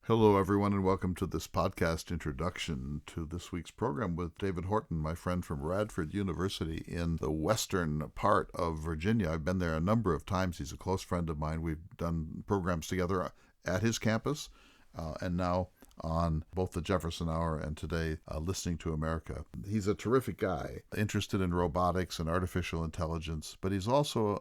Hello, everyone, and welcome to this podcast introduction to this week's program with David Horton, my friend from Radford University in the western part of Virginia. I've been there a number of times. He's a close friend of mine. We've done programs together at his campus and now on both the Jefferson Hour and today, Listening to America. He's a terrific guy, interested in robotics and artificial intelligence, but he's also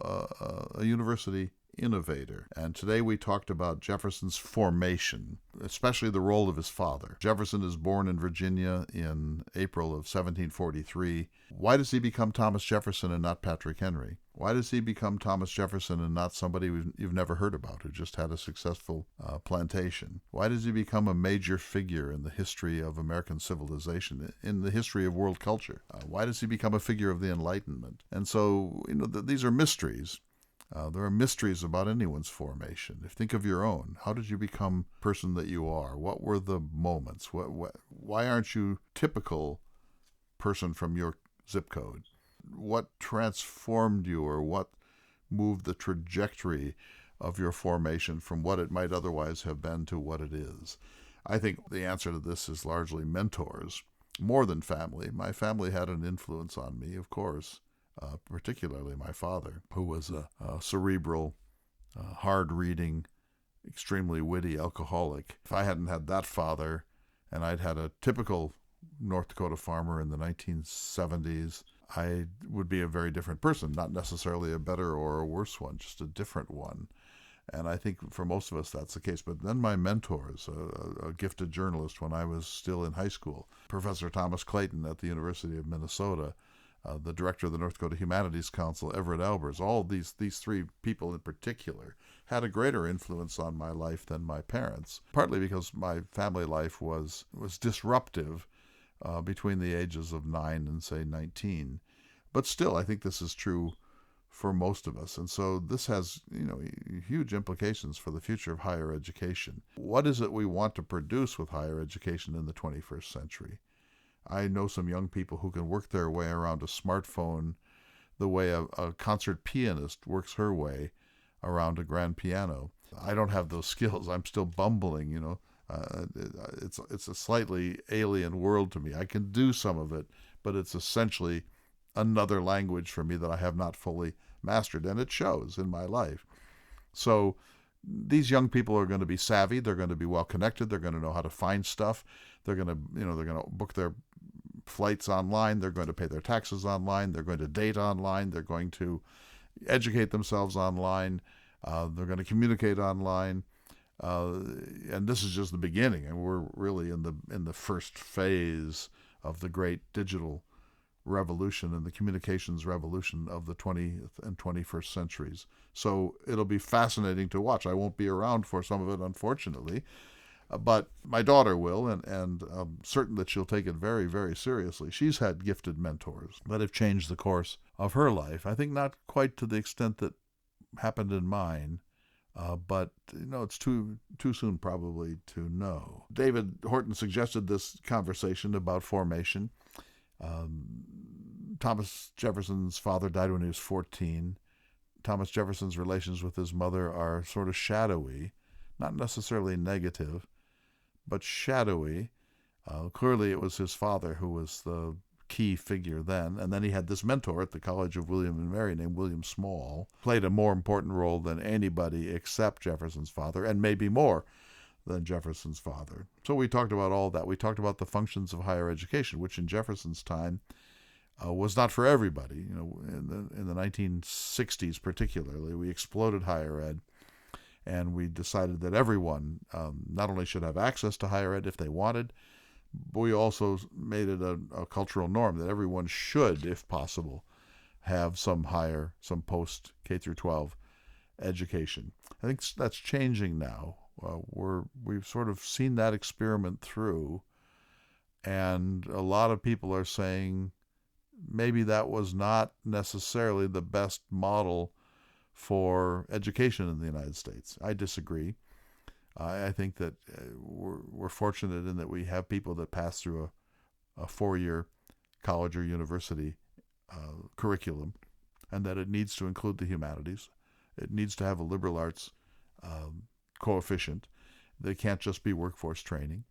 a university innovator. And today we talked about Jefferson's formation, especially the role of his father. Jefferson is born in Virginia in April of 1743. Why does he become Thomas Jefferson and not Patrick Henry? Why does he become Thomas Jefferson and not somebody you've never heard about who just had a successful plantation? Why does he become a major figure in the history of American civilization, in the history of world culture? Why does he become a figure of the Enlightenment? And so, these are mysteries. There are mysteries about anyone's formation. Think of your own. How did you become the person that you are? What were the moments? Why aren't you typical person from your zip code? What transformed you, or what moved the trajectory of your formation from what it might otherwise have been to what it is? I think the answer to this is largely mentors, more than family. My family had an influence on me, of course. Particularly my father, who was a cerebral, hard-reading, extremely witty alcoholic. If I hadn't had that father, and I'd had a typical North Dakota farmer in the 1970s, I would be a very different person, not necessarily a better or a worse one, just a different one. And I think for most of us that's the case. But then my mentors, a gifted journalist when I was still in high school, Professor Thomas Clayton at the University of Minnesota, the director of the North Dakota Humanities Council, Everett Albers, all these three people in particular had a greater influence on my life than my parents, partly because my family life was disruptive between the ages of 9 and, say, 19. But still, I think this is true for most of us. And so this has, huge implications for the future of higher education. What is it we want to produce with higher education in the 21st century? I know some young people who can work their way around a smartphone the way a concert pianist works her way around a grand piano. I don't have those skills. I'm still bumbling, it's a slightly alien world to me. I can do some of it, but it's essentially another language for me that I have not fully mastered, and it shows in my life. So these young people are going to be savvy. They're going to be well connected. They're going to know how to find stuff. They're going to book their flights online. They're going to pay their taxes online. They're going to date online. They're going to educate themselves online. They're going to communicate online. And this is just the beginning. And we're really in the first phase of the great digital revolution and the communications revolution of the 20th and 21st centuries. So it'll be fascinating to watch. I won't be around for some of it, unfortunately, but my daughter will, and I'm certain that she'll take it very, very seriously. She's had gifted mentors that have changed the course of her life. I think not quite to the extent that happened in mine, but it's too soon probably to know. David Horton suggested this conversation about formation. Thomas Jefferson's father died when he was 14. Thomas Jefferson's relations with his mother are sort of shadowy, not necessarily negative, but shadowy. Clearly it was his father who was the key figure then, and then he had this mentor at the College of William and Mary named William Small, played a more important role than anybody except Jefferson's father, and maybe more than Jefferson's father. So we talked about all that. We talked about the functions of higher education, which in Jefferson's time was not for everybody. In the 1960s particularly, we exploded higher ed, and we decided that everyone not only should have access to higher ed if they wanted, but we also made it a cultural norm that everyone should, if possible, have some post K through 12 education. I think that's changing now. We've sort of seen that experiment through, and a lot of people are saying maybe that was not necessarily the best model for education in the United States. I disagree. I think that we're fortunate in that we have people that pass through a 4-year college or university curriculum, and that it needs to include the humanities. It needs to have a liberal arts coefficient, they can't just be workforce training,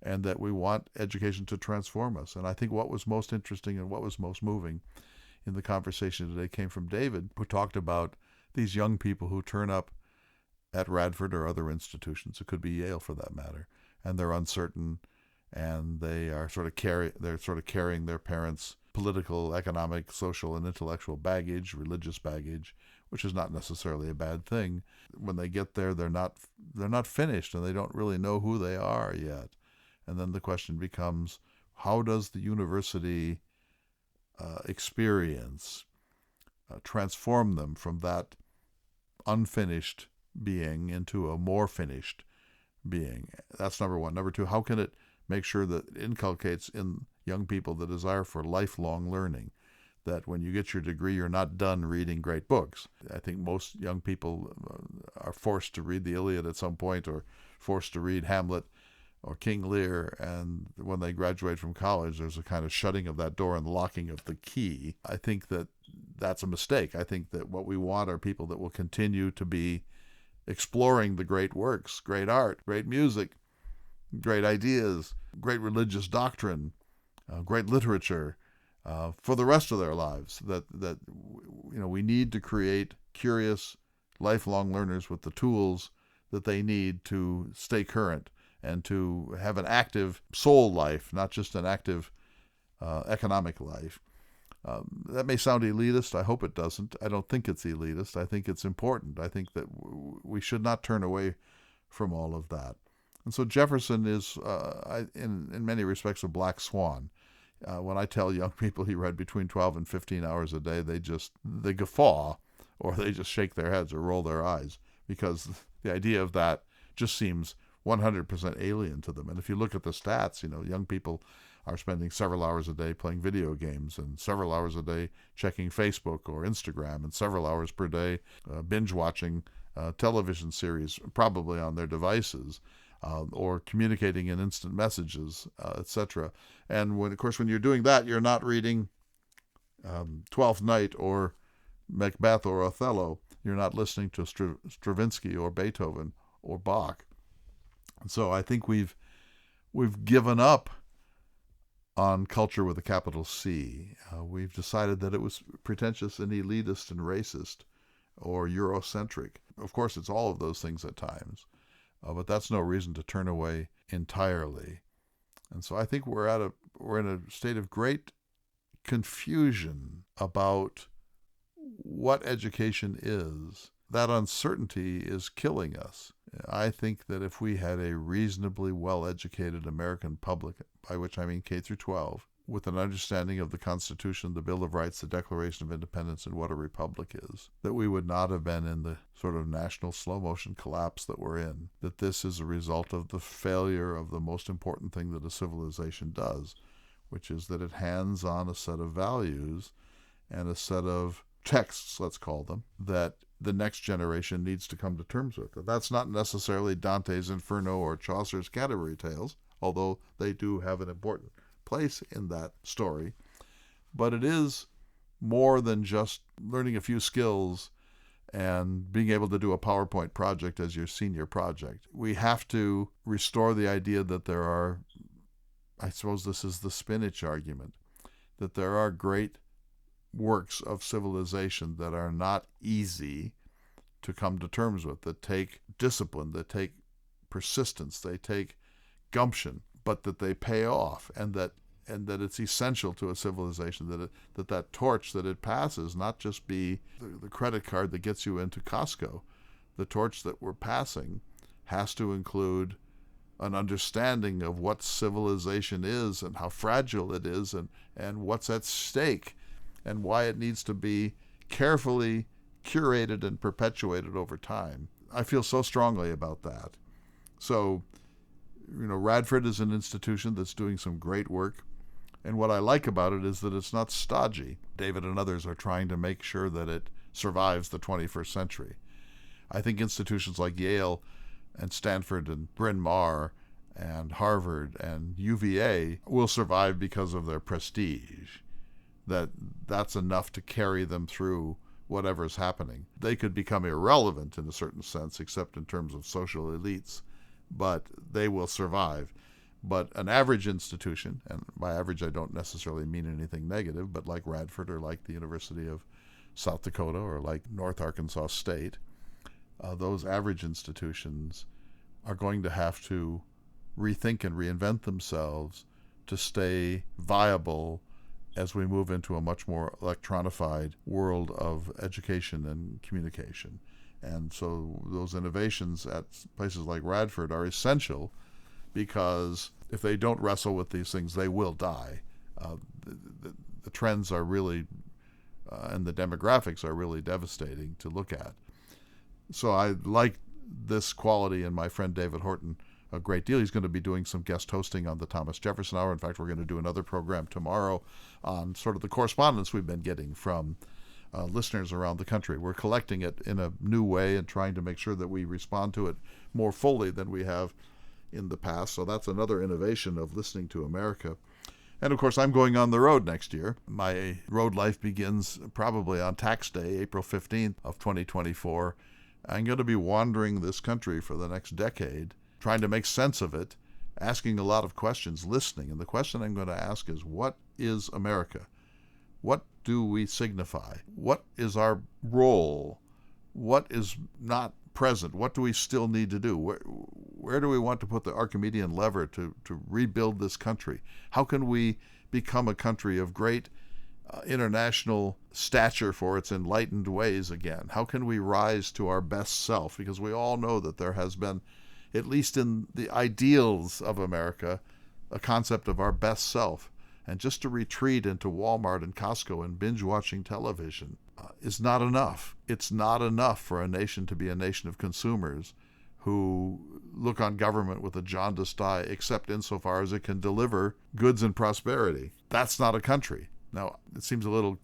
and that we want education to transform us. And I think what was most interesting and what was most moving in the conversation today came from David, who talked about these young people who turn up at Radford or other institutions. It could be Yale for that matter, and they're uncertain, and they are they're sort of carrying their parents' political, economic, social, and intellectual baggage, religious baggage, which is not necessarily a bad thing. When they get there, they're not finished, and they don't really know who they are yet. And then the question becomes, how does the university experience transform them from that unfinished being into a more finished being? That's number one. Number two, how can it make sure that it inculcates in young people the desire for lifelong learning, that when you get your degree, you're not done reading great books. I think most young people are forced to read the Iliad at some point, or forced to read Hamlet or King Lear, and when they graduate from college, there's a kind of shutting of that door and locking of the key. I think that that's a mistake. I think that what we want are people that will continue to be exploring the great works, great art, great music, great ideas, great religious doctrine, great literature, for the rest of their lives. That we need to create curious, lifelong learners with the tools that they need to stay current and to have an active soul life, not just an active economic life. That may sound elitist. I hope it doesn't. I don't think it's elitist. I think it's important. I think that we should not turn away from all of that. And so Jefferson is, in many respects, a black swan. When I tell young people he read between 12 and 15 hours a day, they guffaw, or they just shake their heads or roll their eyes, because the idea of that just seems 100% alien to them. And if you look at the stats, young people are spending several hours a day playing video games, and several hours a day checking Facebook or Instagram, and several hours per day binge watching television series, probably on their devices, or communicating in instant messages, etc. And when you're doing that, you're not reading Twelfth Night or Macbeth or Othello. You're not listening to Stravinsky or Beethoven or Bach. And so I think we've given up on culture with a capital C. We've decided that it was pretentious and elitist and racist or Eurocentric. Of course, it's all of those things at times, but that's no reason to turn away entirely. And so I think we're in a state of great confusion about what education is. That uncertainty is killing us. I think that if we had a reasonably well-educated American public, by which I mean K through 12, with an understanding of the Constitution, the Bill of Rights, the Declaration of Independence, and what a republic is, that we would not have been in the sort of national slow-motion collapse that we're in, that this is a result of the failure of the most important thing that a civilization does, which is that it hands on a set of values and a set of texts, let's call them, that the next generation needs to come to terms with. That's not necessarily Dante's Inferno or Chaucer's Canterbury Tales, although they do have an important place in that story. But it is more than just learning a few skills and being able to do a PowerPoint project as your senior project. We have to restore the idea that there are, I suppose this is the spinach argument, that there are great works of civilization that are not easy to come to terms with, that take discipline, that take persistence, they take gumption, but that they pay off, and that it's essential to a civilization that torch that it passes not just be the credit card that gets you into Costco. The torch that we're passing has to include an understanding of what civilization is and how fragile it is, and what's at stake, and why it needs to be carefully curated and perpetuated over time. I feel so strongly about that. So, Radford is an institution that's doing some great work, and what I like about it is that it's not stodgy. David and others are trying to make sure that it survives the 21st century. I think institutions like Yale and Stanford and Bryn Mawr and Harvard and UVA will survive because of their prestige. That's enough to carry them through whatever's happening. They could become irrelevant in a certain sense, except in terms of social elites, but they will survive. But an average institution, and by average I don't necessarily mean anything negative, but like Radford or like the University of South Dakota or like North Arkansas State, those average institutions are going to have to rethink and reinvent themselves to stay viable as we move into a much more electronified world of education and communication. And so those innovations at places like Radford are essential, because if they don't wrestle with these things, they will die. The trends are really, and the demographics are really devastating to look at. So I like this quality in my friend David Horton a great deal. He's going to be doing some guest hosting on the Thomas Jefferson Hour. In fact, we're going to do another program tomorrow on sort of the correspondence we've been getting from listeners around the country. We're collecting it in a new way and trying to make sure that we respond to it more fully than we have in the past. So that's another innovation of Listening to America. And of course, I'm going on the road next year. My road life begins probably on tax day, April 15th of 2024. I'm going to be wandering this country for the next decade, trying to make sense of it, asking a lot of questions, listening. And the question I'm going to ask is, what is America? What do we signify? What is our role? What is not present? What do we still need to do? Where do we want to put the Archimedean lever to rebuild this country? How can we become a country of great international stature for its enlightened ways again? How can we rise to our best self? Because we all know that there has been, at least in the ideals of America, a concept of our best self. And just to retreat into Walmart and Costco and binge-watching television is not enough. It's not enough for a nation to be a nation of consumers who look on government with a jaundiced eye, except insofar as it can deliver goods and prosperity. That's not a country. Now, it seems a little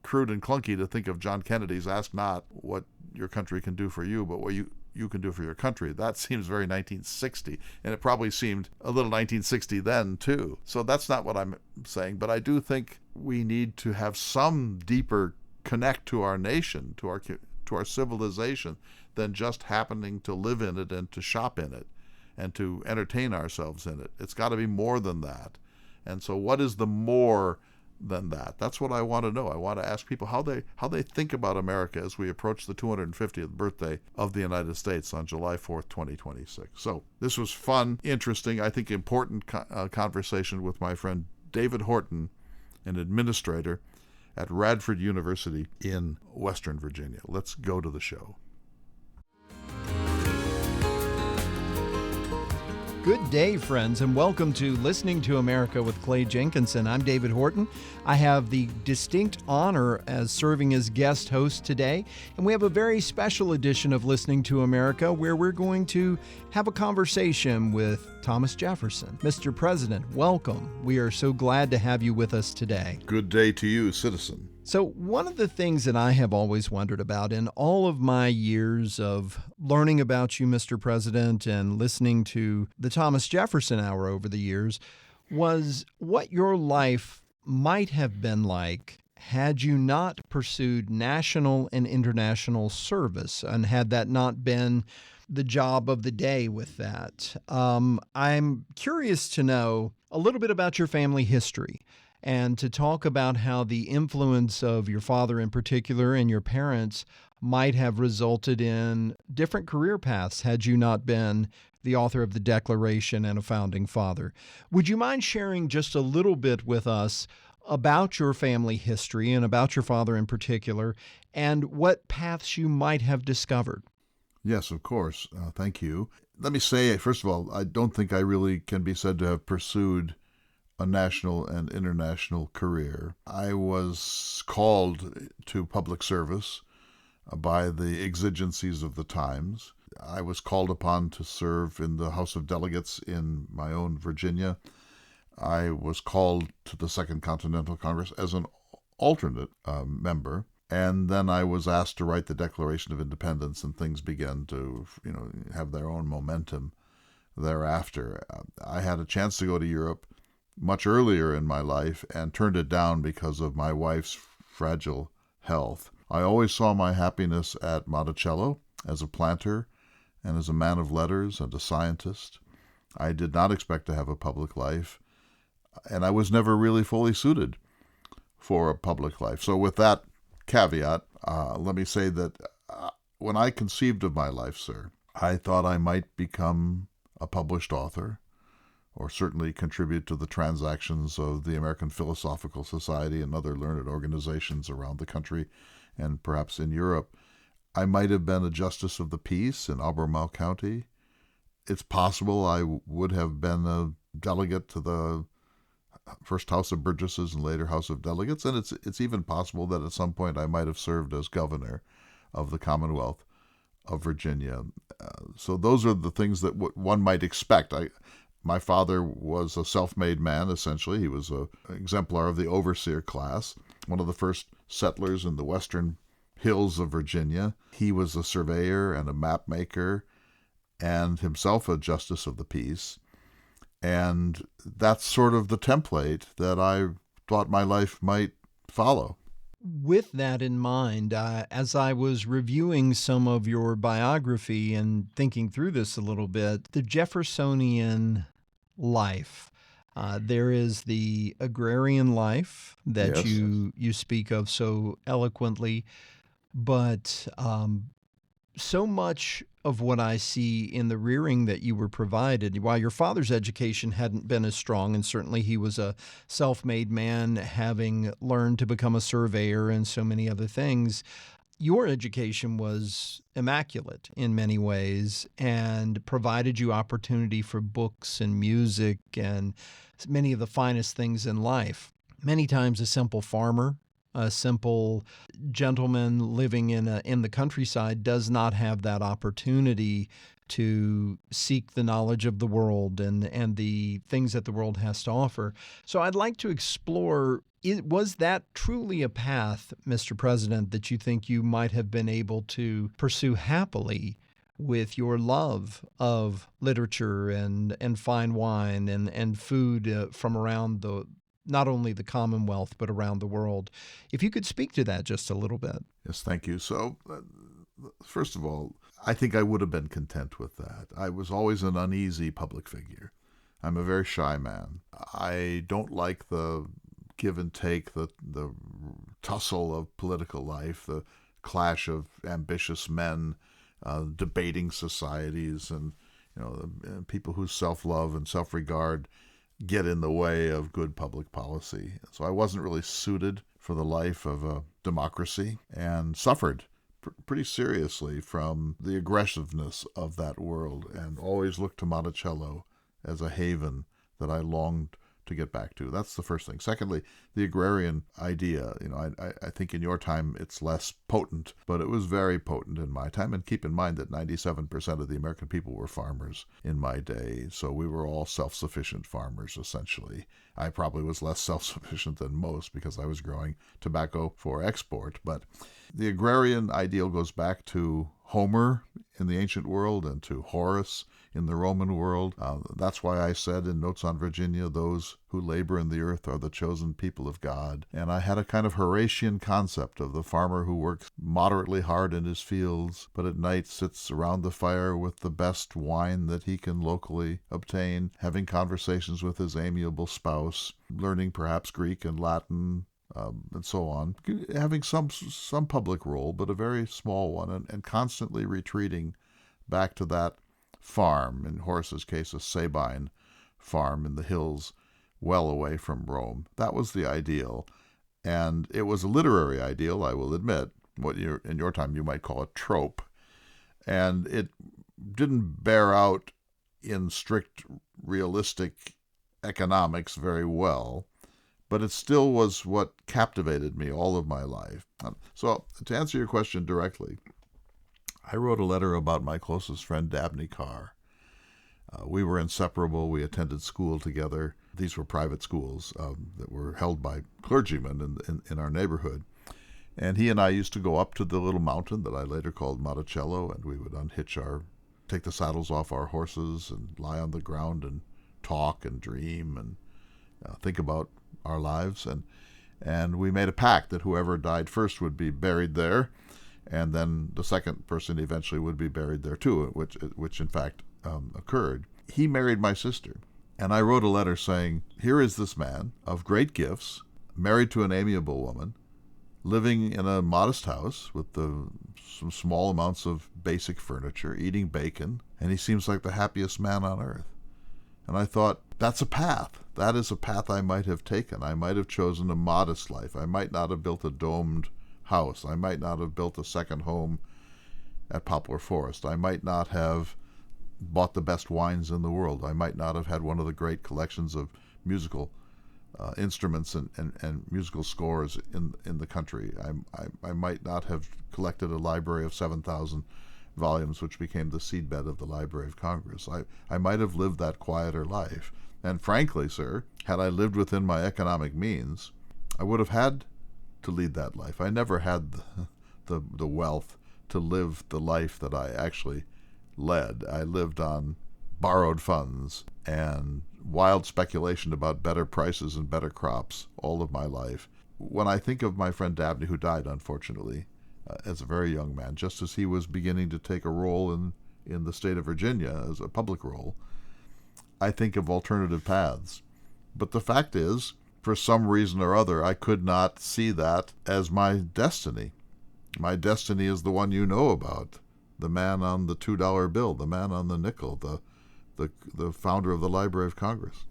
crude and clunky to think of John Kennedy's "Ask not what your country can do for you, but what you can do for your country." That seems very 1960, and it probably seemed a little 1960 then too. So that's not what I'm saying, but I do think we need to have some deeper connect to our nation, to our civilization, than just happening to live in it and to shop in it and to entertain ourselves in it. It's got to be more than that. And so what is the more than that? That's what I want to know. I want to ask people how they think about America as we approach the 250th birthday of the United States on July 4th, 2026. So this was fun, interesting, I think important conversation with my friend David Horton, an administrator at Radford University in Western Virginia. Let's go to the show. Good day, friends, and welcome to Listening to America with Clay Jenkinson. I'm David Horton. I have the distinct honor as serving as guest host today, and we have a very special edition of Listening to America where we're going to have a conversation with Thomas Jefferson. Mr. President, welcome. We are so glad to have you with us today. Good day to you, citizen. So one of the things that I have always wondered about in all of my years of learning about you, Mr. President, and listening to the Thomas Jefferson Hour over the years was what your life might have been like had you not pursued national and international service, and had that not been the job of the day with that. I'm curious to know a little bit about your family history, and to talk about how the influence of your father in particular and your parents might have resulted in different career paths had you not been the author of the Declaration and a founding father. Would you mind sharing just a little bit with us about your family history and about your father in particular, and what paths you might have discovered? Yes, of course. Thank you. Let me say, first of all, I don't think I really can be said to have pursued a national and international career. I was called to public service by the exigencies of the times. I was called upon to serve in the House of Delegates in my own Virginia. I was called to the Second Continental Congress as an alternate member. And then I was asked to write the Declaration of Independence, and things began to, have their own momentum thereafter. I had a chance to go to Europe much earlier in my life and turned it down because of my wife's fragile health. I always saw my happiness at Monticello as a planter and as a man of letters and a scientist, I did not expect to have a public life, and I was never really fully suited for a public life. So with that caveat, let me say that when I conceived of my life, sir, I thought I might become a published author, or certainly contribute to the transactions of the American Philosophical Society and other learned organizations around the country and perhaps in Europe. I might have been a justice of the peace in Albemarle County. It's possible I would have been a delegate to the first House of Burgesses and later House of Delegates, and it's even possible that at some point I might have served as governor of the Commonwealth of Virginia. So those are the things that one might expect. My father was a self-made man, essentially. He was an exemplar of the overseer class, one of the first settlers in the western hills of Virginia. He was a surveyor and a map maker and himself a justice of the peace. And that's sort of the template that I thought my life might follow. With that in mind, as I was reviewing some of your biography and thinking through this a little bit, the Jeffersonian life, there is the agrarian life that Yes. you speak of so eloquently, but so much of what I see in the rearing that you were provided, while your father's education hadn't been as strong, and certainly he was a self-made man, having learned to become a surveyor and so many other things, your education was immaculate in many ways and provided you opportunity for books and music and many of the finest things in life. Many times a simple farmer, a simple gentleman living in the countryside does not have that opportunity to seek the knowledge of the world and the things that the world has to offer. So I'd like to explore, was that truly a path, Mr. President, that you think you might have been able to pursue happily with your love of literature and fine wine and food from around not only the Commonwealth, but around the world? If you could speak to that just a little bit. Yes, thank you. So, first of all, I think I would have been content with that. I was always an uneasy public figure. I'm a very shy man. I don't like the give and take, the tussle of political life, the clash of ambitious men, debating societies, and people whose self-love and self-regard get in the way of good public policy. So I wasn't really suited for the life of a democracy and suffered pretty seriously from the aggressiveness of that world, and always looked to Monticello as a haven that I longed to get back to. That's the first thing. Secondly, the agrarian idea. I think in your time it's less potent, but it was very potent in my time. And keep in mind that 97% of the American people were farmers in my day. So we were all self-sufficient farmers, essentially. I probably was less self-sufficient than most because I was growing tobacco for export. But the agrarian ideal goes back to Homer in the ancient world and to Horace in the Roman world. That's why I said in Notes on Virginia, those who labor in the earth are the chosen people of God. And I had a kind of Horatian concept of the farmer who works moderately hard in his fields, but at night sits around the fire with the best wine that he can locally obtain, having conversations with his amiable spouse, learning perhaps Greek and Latin, and so on, having some public role, but a very small one, and constantly retreating back to that farm, in Horace's case a Sabine farm in the hills well away from Rome. That was the ideal, and it was a literary ideal, I will admit, what in your time you might call a trope, and it didn't bear out in strict realistic economics very well, but it still was what captivated me all of my life. So to answer your question directly, I wrote a letter about my closest friend, Dabney Carr. We were inseparable. We attended school together. These were private schools that were held by clergymen in our neighborhood. And he and I used to go up to the little mountain that I later called Monticello, and we would take the saddles off our horses and lie on the ground and talk and dream and think about our lives. And we made a pact that whoever died first would be buried there, and then the second person eventually would be buried there too, which in fact occurred. He married my sister, and I wrote a letter saying, here is this man of great gifts, married to an amiable woman, living in a modest house with some small amounts of basic furniture, eating bacon, and he seems like the happiest man on earth. And I thought, that's a path. That is a path I might have taken. I might have chosen a modest life. I might not have built a domed house. I might not have built a second home at Poplar Forest. I might not have bought the best wines in the world. I might not have had one of the great collections of musical instruments and musical scores in the country. I might not have collected a library of 7,000 volumes, which became the seedbed of the Library of Congress. I might have lived that quieter life. And frankly, sir, had I lived within my economic means, I would have had to lead that life. I never had the wealth to live the life that I actually led. I lived on borrowed funds and wild speculation about better prices and better crops all of my life. When I think of my friend Dabney, who died, unfortunately, as a very young man, just as he was beginning to take a role in the state of Virginia as a public role, I think of alternative paths. But the fact is, for some reason or other, I could not see that as my destiny. My destiny is the one you know about, the man on the $2 bill, the man on the nickel, the founder of the Library of Congress.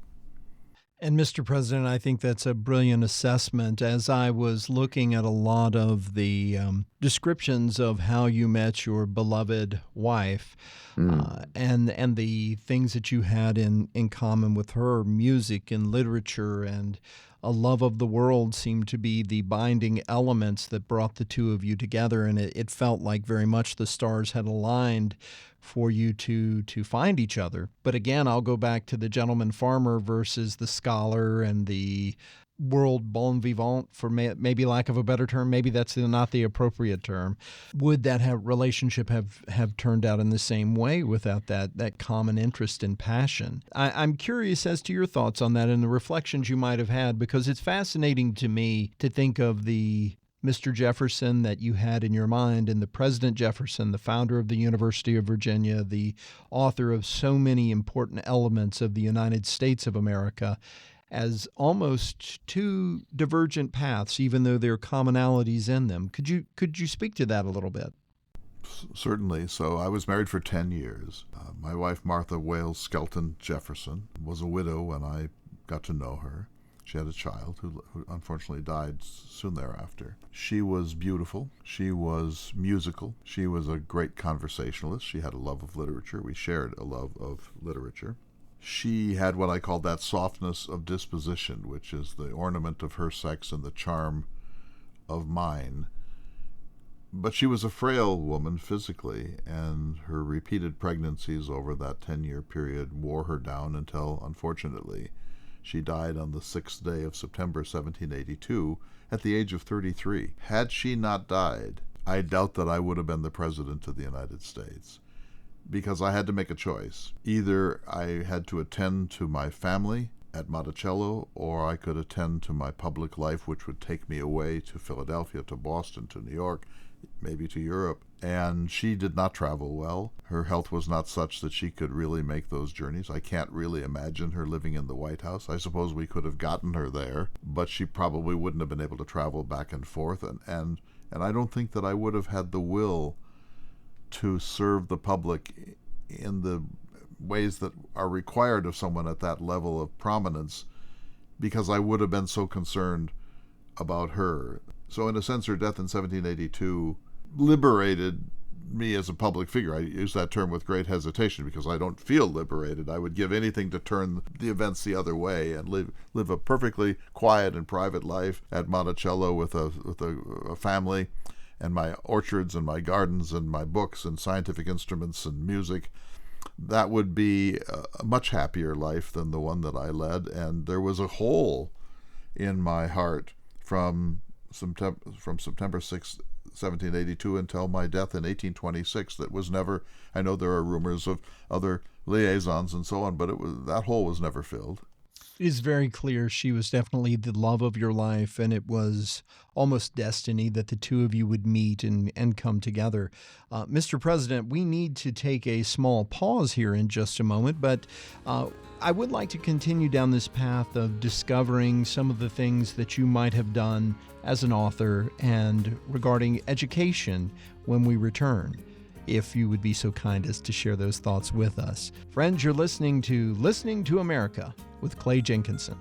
And Mr. President, I think that's a brilliant assessment. As I was looking at a lot of the descriptions of how you met your beloved wife, and the things that you had in common with her, music and literature and a love of the world seemed to be the binding elements that brought the two of you together. And it felt like very much the stars had aligned for you to find each other. But again, I'll go back to the gentleman farmer versus the scholar and the world bon vivant, for maybe lack of a better term. Maybe that's not the appropriate term. Would that relationship have turned out in the same way without that common interest and passion? I'm curious as to your thoughts on that and the reflections you might have had, because it's fascinating to me to think of the Mr. Jefferson that you had in your mind and the President Jefferson, the founder of the University of Virginia, the author of so many important elements of the United States of America, as almost two divergent paths, even though there are commonalities in them. Could you speak to that a little bit? Certainly. So I was married for 10 years. My wife, Martha Wales Skelton Jefferson, was a widow when I got to know her. She had a child who unfortunately died soon thereafter. She was beautiful. She was musical. She was a great conversationalist. She had a love of literature. We shared a love of literature. She had what I call that softness of disposition, which is the ornament of her sex and the charm of mine. But she was a frail woman physically, and her repeated pregnancies over that 10-year period wore her down until, unfortunately, she died on the 6th day of September 1782 at the age of 33. Had she not died, I doubt that I would have been the President of the United States, because I had to make a choice. Either I had to attend to my family at Monticello, or I could attend to my public life, which would take me away to Philadelphia, to Boston, to New York, maybe to Europe. And she did not travel well. Her health was not such that she could really make those journeys. I can't really imagine her living in the White House. I suppose we could have gotten her there, but she probably wouldn't have been able to travel back and forth. And I don't think that I would have had the will to serve the public in the ways that are required of someone at that level of prominence, because I would have been so concerned about her. So in a sense, her death in 1782 liberated me as a public figure. I use that term with great hesitation because I don't feel liberated. I would give anything to turn the events the other way and live a perfectly quiet and private life at Monticello with a family, and my orchards and my gardens and my books and scientific instruments and music. That would be a much happier life than the one that I led. And there was a hole in my heart from September 6th, 1782 until my death in 1826 that was never, I know there are rumors of other liaisons and so on, but that hole was never filled. It is very clear she was definitely the love of your life, and it was almost destiny that the two of you would meet and come together. Mr. President, we need to take a small pause here in just a moment, but I would like to continue down this path of discovering some of the things that you might have done as an author and regarding education when we return, if you would be so kind as to share those thoughts with us. Friends, you're listening to America with Clay Jenkinson.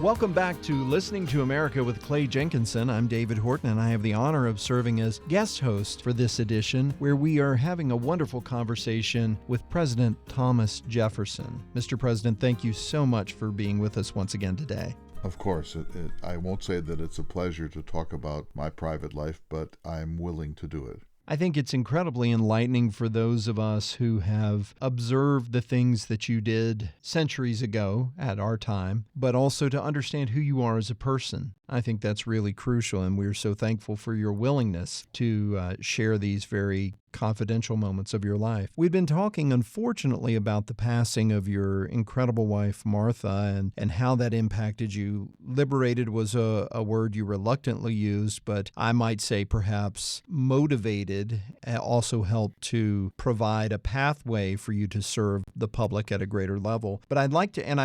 Welcome back to Listening to America with Clay Jenkinson. I'm David Horton, and I have the honor of serving as guest host for this edition, where we are having a wonderful conversation with President Thomas Jefferson. Mr. President, thank you so much for being with us once again today. Of course, I won't say that it's a pleasure to talk about my private life, but I'm willing to do it. I think it's incredibly enlightening for those of us who have observed the things that you did centuries ago at our time, but also to understand who you are as a person. I think that's really crucial, and we're so thankful for your willingness to share these very confidential moments of your life. We've been talking, unfortunately, about the passing of your incredible wife, Martha, and how that impacted you. Liberated was a word you reluctantly used, but I might say perhaps motivated also helped to provide a pathway for you to serve the public at a greater level. But I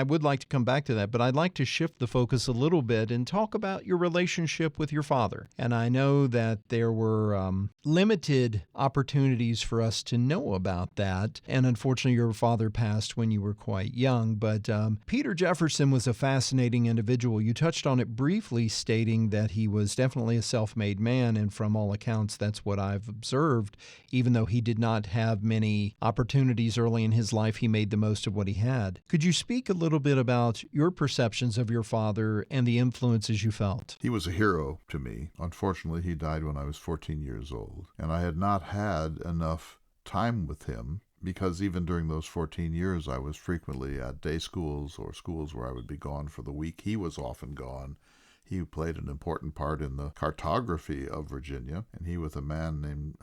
would like to come back to that, but I'd like to shift the focus a little bit and talk about your relationship with your father. And I know that there were limited opportunities for us to know about that. And unfortunately, your father passed when you were quite young. But Peter Jefferson was a fascinating individual. You touched on it briefly, stating that he was definitely a self-made man. And from all accounts, that's what I've observed. Even though he did not have many opportunities early in his life, he made the most of what he had. Could you speak a little bit about your perceptions of your father and the influences you felt? He was a hero to me. Unfortunately, he died when I was 14 years old, and I had not had enough time with him because even during those 14 years, I was frequently at day schools or schools where I would be gone for the week. He was often gone. He played an important part in the cartography of Virginia, and he, with a man named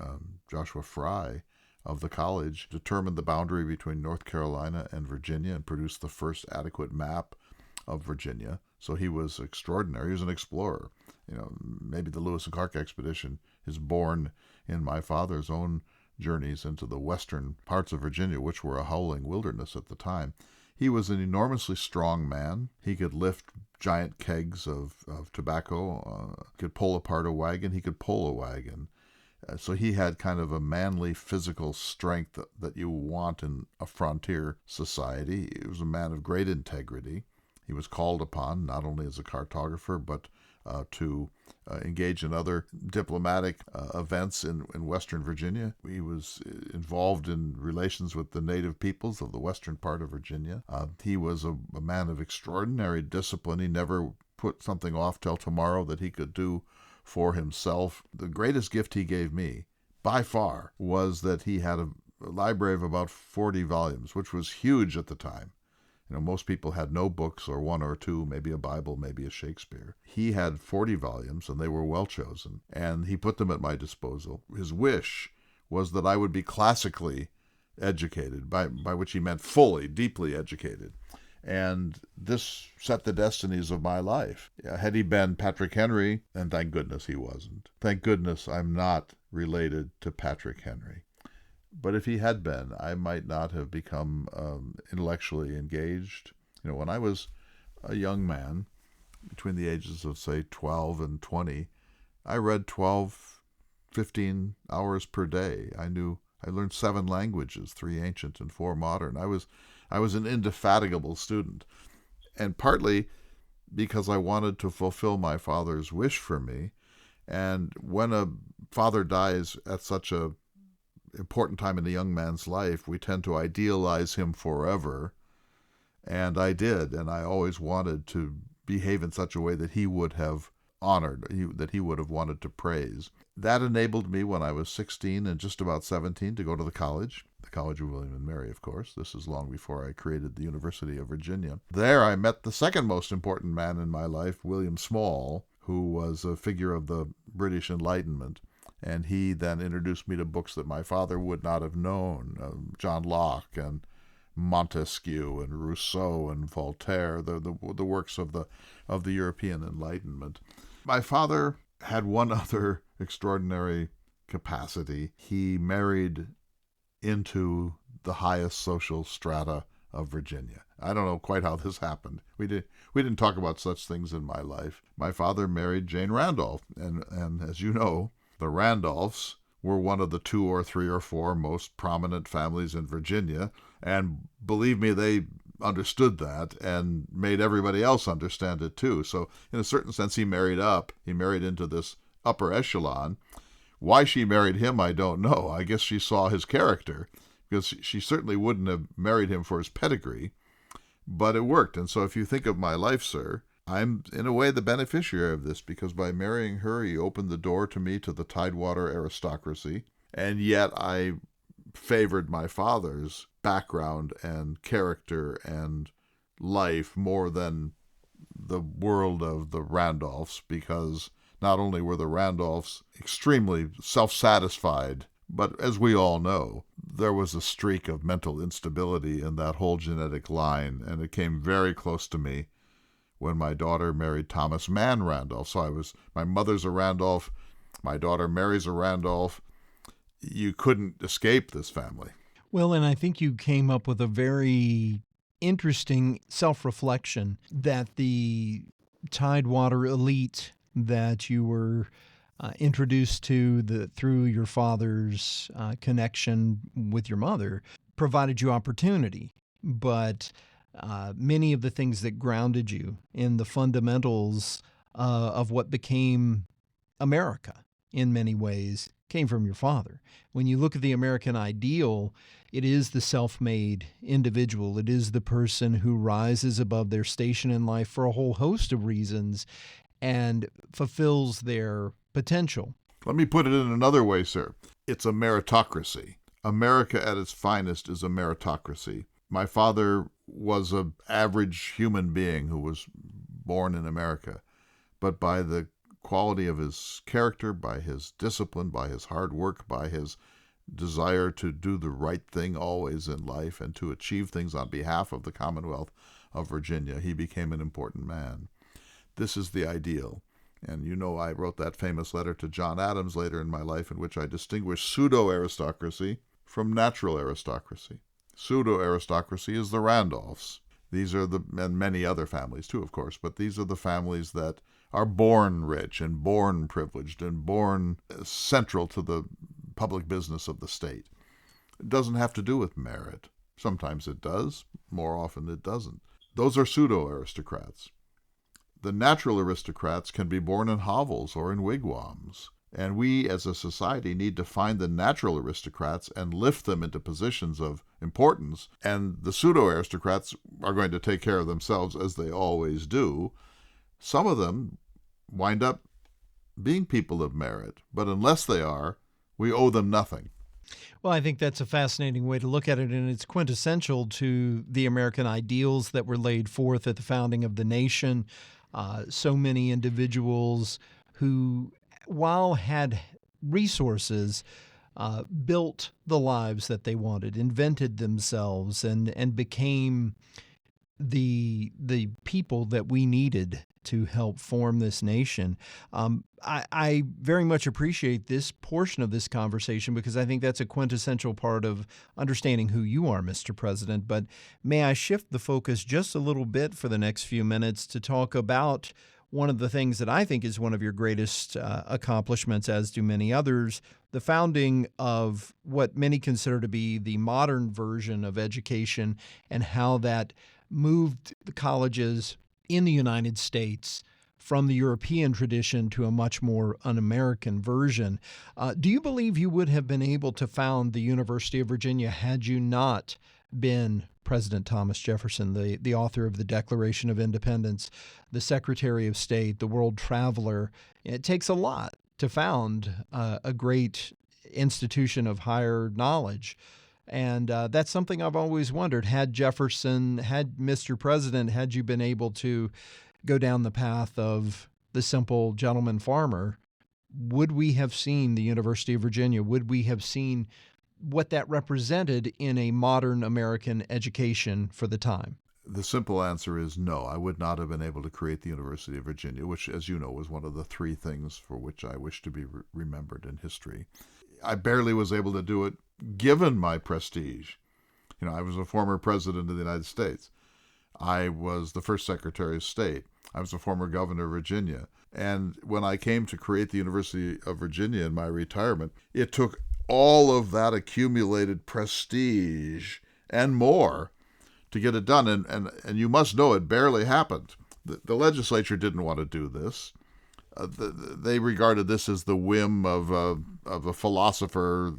Joshua Fry of the college, determined the boundary between North Carolina and Virginia and produced the first adequate map of Virginia. So he was extraordinary. He was an explorer. Maybe the Lewis and Clark expedition is born in my father's own journeys into the western parts of Virginia, which were a howling wilderness at the time. He was an enormously strong man. He could lift giant kegs of tobacco, could pull apart a wagon. He could pull a wagon. So he had kind of a manly physical strength that you want in a frontier society. He was a man of great integrity. He was called upon not only as a cartographer, but to engage in other diplomatic events in Western Virginia. He was involved in relations with the native peoples of the western part of Virginia. He was a man of extraordinary discipline. He never put something off till tomorrow that he could do for himself. The greatest gift he gave me, by far, was that he had a library of about 40 volumes, which was huge at the time. Most people had no books or one or two, maybe a Bible, maybe a Shakespeare. He had 40 volumes, and they were well chosen, and he put them at my disposal. His wish was that I would be classically educated, by which he meant fully, deeply educated. And this set the destinies of my life. Had he been Patrick Henry, and thank goodness he wasn't. Thank goodness I'm not related to Patrick Henry. But if he had been, I might not have become intellectually engaged. When I was a young man, between the ages of, say, 12 and 20, I read 12, 15 hours per day. I learned 7 languages, 3 ancient and 4 modern. I was an indefatigable student. And partly because I wanted to fulfill my father's wish for me. And when a father dies at such a important time in a young man's life, we tend to idealize him forever. And I did, and I always wanted to behave in such a way that he would have honored, that he would have wanted to praise. That enabled me when I was 16 and just about 17 to go to the College of William and Mary, of course. This is long before I created the University of Virginia. There I met the second most important man in my life, William Small, who was a figure of the British Enlightenment. And he then introduced me to books that my father would not have known, John Locke and Montesquieu and Rousseau and Voltaire, the works of the European Enlightenment. My father had one other extraordinary capacity. He married into the highest social strata of Virginia. I don't know quite how this happened. We didn't talk about such things in my life. My father married Jane Randolph, and as you know, the Randolphs were one of the 2 or 3 or 4 most prominent families in Virginia, and believe me, they understood that and made everybody else understand it too. So in a certain sense, he married up. He married into this upper echelon. Why she married him, I don't know. I guess she saw his character, because she certainly wouldn't have married him for his pedigree, but it worked. And so if you think of my life, sir, I'm in a way the beneficiary of this, because by marrying her, he opened the door to me to the Tidewater aristocracy, and yet I favored my father's background and character and life more than the world of the Randolphs, because not only were the Randolphs extremely self-satisfied, but as we all know, there was a streak of mental instability in that whole genetic line, and it came very close to me when my daughter married Thomas Mann Randolph. So my mother's a Randolph, my daughter marries a Randolph. You couldn't escape this family. Well, and I think you came up with a very interesting self-reflection that the Tidewater elite that you were introduced to through your father's connection with your mother provided you opportunity, but many of the things that grounded you in the fundamentals of what became America in many ways came from your father. When you look at the American ideal, it is the self-made individual. It is the person who rises above their station in life for a whole host of reasons and fulfills their potential. Let me put it in another way, sir. It's a meritocracy. America at its finest is a meritocracy. My father was an average human being who was born in America, but by the quality of his character, by his discipline, by his hard work, by his desire to do the right thing always in life and to achieve things on behalf of the Commonwealth of Virginia, he became an important man. This is the ideal. And you know, I wrote that famous letter to John Adams later in my life in which I distinguished pseudo-aristocracy from natural aristocracy. Pseudo-aristocracy is the Randolphs. These are and many other families too, of course, but these are the families that are born rich and born privileged and born central to the public business of the state. It doesn't have to do with merit. Sometimes it does. More often it doesn't. Those are pseudo-aristocrats. The natural aristocrats can be born in hovels or in wigwams. And we as a society need to find the natural aristocrats and lift them into positions of importance. And the pseudo-aristocrats are going to take care of themselves as they always do. Some of them wind up being people of merit, but unless they are, we owe them nothing. Well, I think that's a fascinating way to look at it, and it's quintessential to the American ideals that were laid forth at the founding of the nation. So many individuals who, while had resources, built the lives that they wanted, invented themselves, and became the people that we needed to help form this nation. I very much appreciate this portion of this conversation because I think that's a quintessential part of understanding who you are, Mr. President. But may I shift the focus just a little bit for the next few minutes to talk about one of the things that I think is one of your greatest accomplishments, as do many others, the founding of what many consider to be the modern version of education and how that moved the colleges in the United States from the European tradition to a much more un-American version. Do you believe you would have been able to found the University of Virginia had you not been President Thomas Jefferson, the author of the Declaration of Independence, the Secretary of State, the world traveler? It takes a lot to found a great institution of higher knowledge. And that's something I've always wondered. Had Jefferson, had Mr. President, had you been able to go down the path of the simple gentleman farmer, would we have seen the University of Virginia? Would we have seen what that represented in a modern American education for the time? The simple answer is no. I would not have been able to create the University of Virginia, which, as you know, was one of the three things for which I wish to be remembered in history. I barely was able to do it given my prestige. I was a former president of the United States. I was the first Secretary of State. I was a former governor of Virginia. And when I came to create the University of Virginia in my retirement, it took all of that accumulated prestige and more to get it done. And you must know it barely happened. The legislature didn't want to do this. They regarded this as the whim of a philosopher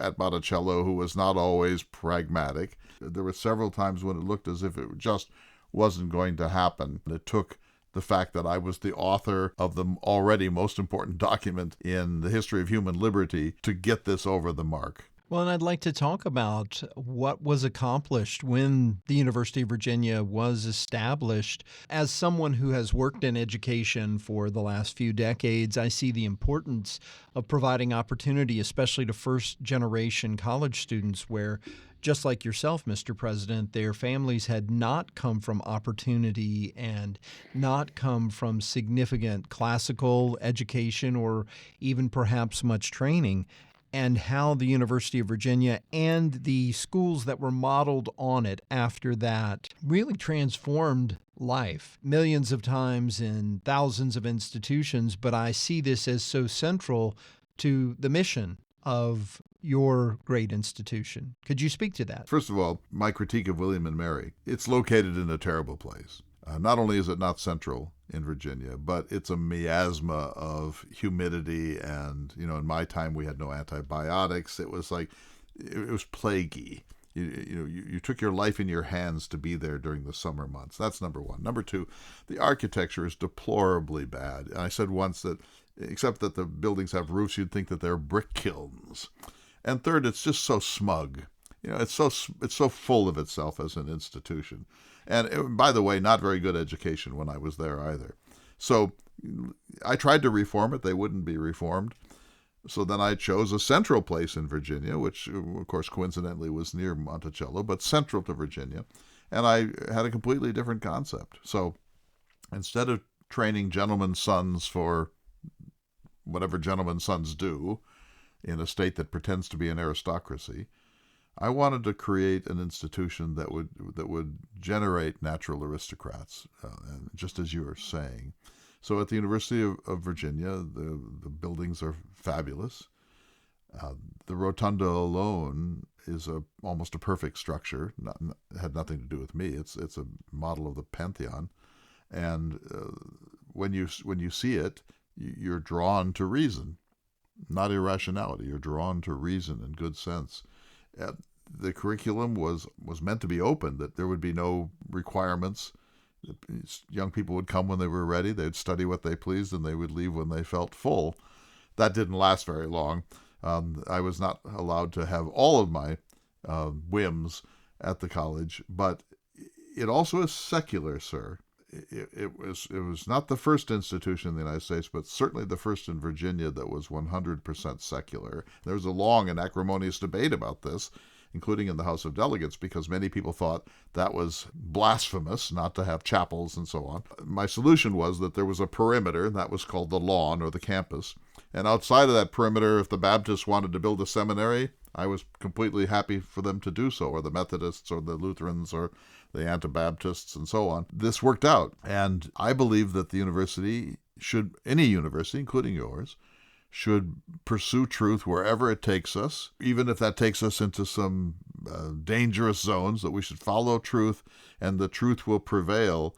at Monticello who was not always pragmatic. There were several times when it looked as if it just wasn't going to happen. It took the fact that I was the author of the already most important document in the history of human liberty to get this over the mark. Well, and I'd like to talk about what was accomplished when the University of Virginia was established. As someone who has worked in education for the last few decades, I see the importance of providing opportunity, especially to first-generation college students where, just like yourself, Mr. President, their families had not come from opportunity and not come from significant classical education or even perhaps much training, and how the University of Virginia and the schools that were modeled on it after that really transformed life millions of times in thousands of institutions. But I see this as so central to the mission of your great institution. Could you speak to that? First of all, my critique of William and Mary, it's located in a terrible place. Not only is it not central in Virginia, but it's a miasma of humidity. And, in my time, we had no antibiotics. It was plaguey. You took your life in your hands to be there during the summer months. That's number one. Number two, the architecture is deplorably bad. And I said once that, except that the buildings have roofs, you'd think that they're brick kilns. And third, it's just so smug. It's so full of itself as an institution. And by the way, not very good education when I was there either. So I tried to reform it. They wouldn't be reformed. So then I chose a central place in Virginia, which, of course, coincidentally was near Monticello, but central to Virginia. And I had a completely different concept. So instead of training gentlemen's sons for whatever gentlemen's sons do in a state that pretends to be an aristocracy, I wanted to create an institution that would generate natural aristocrats, just as you were saying. So at the University of Virginia, the buildings are fabulous. The rotunda alone is almost a perfect structure. Had nothing to do with me. It's a model of the Pantheon, and when you see it, you're drawn to reason, not irrationality. You're drawn to reason and good sense. The curriculum was meant to be open, that there would be no requirements. Young people would come when they were ready. They'd study what they pleased, and they would leave when they felt full. That didn't last very long. I was not allowed to have all of my whims at the college, but it also is secular, sir. It was not the first institution in the United States, but certainly the first in Virginia that was 100% secular. There was a long and acrimonious debate about this, including in the House of Delegates, because many people thought that was blasphemous not to have chapels and so on. My solution was that there was a perimeter, and that was called the lawn or the campus. And outside of that perimeter, if the Baptists wanted to build a seminary, I was completely happy for them to do so, or the Methodists or the Lutherans or the Anabaptists and so on. This worked out. And I believe that the university should, any university, including yours, should pursue truth wherever it takes us, even if that takes us into some dangerous zones, that we should follow truth, and the truth will prevail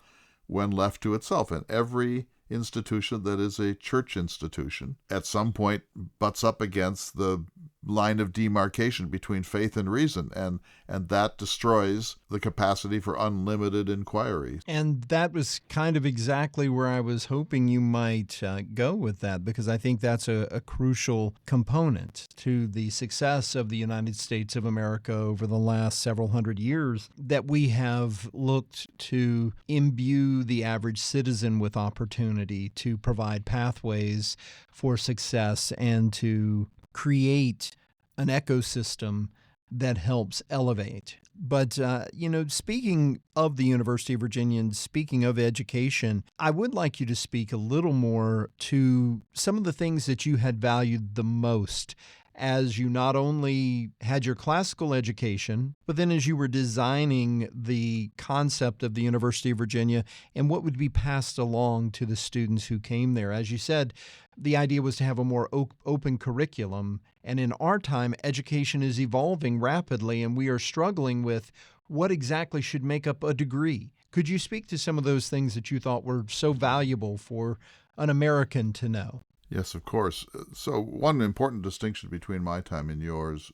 when left to itself. And every institution that is a church institution at some point butts up against the line of demarcation between faith and reason, and that destroys the capacity for unlimited inquiry. And that was kind of exactly where I was hoping you might go with that, because I think that's a crucial component to the success of the United States of America over the last several hundred years, that we have looked to imbue the average citizen with opportunity, to provide pathways for success, and to create an ecosystem that helps elevate. But, speaking of the University of Virginia and speaking of education, I would like you to speak a little more to some of the things that you had valued the most as you not only had your classical education, but then as you were designing the concept of the University of Virginia and what would be passed along to the students who came there. As you said, the idea was to have a more open curriculum. And in our time, education is evolving rapidly, and we are struggling with what exactly should make up a degree. Could you speak to some of those things that you thought were so valuable for an American to know? Yes, of course. So one important distinction between my time and yours,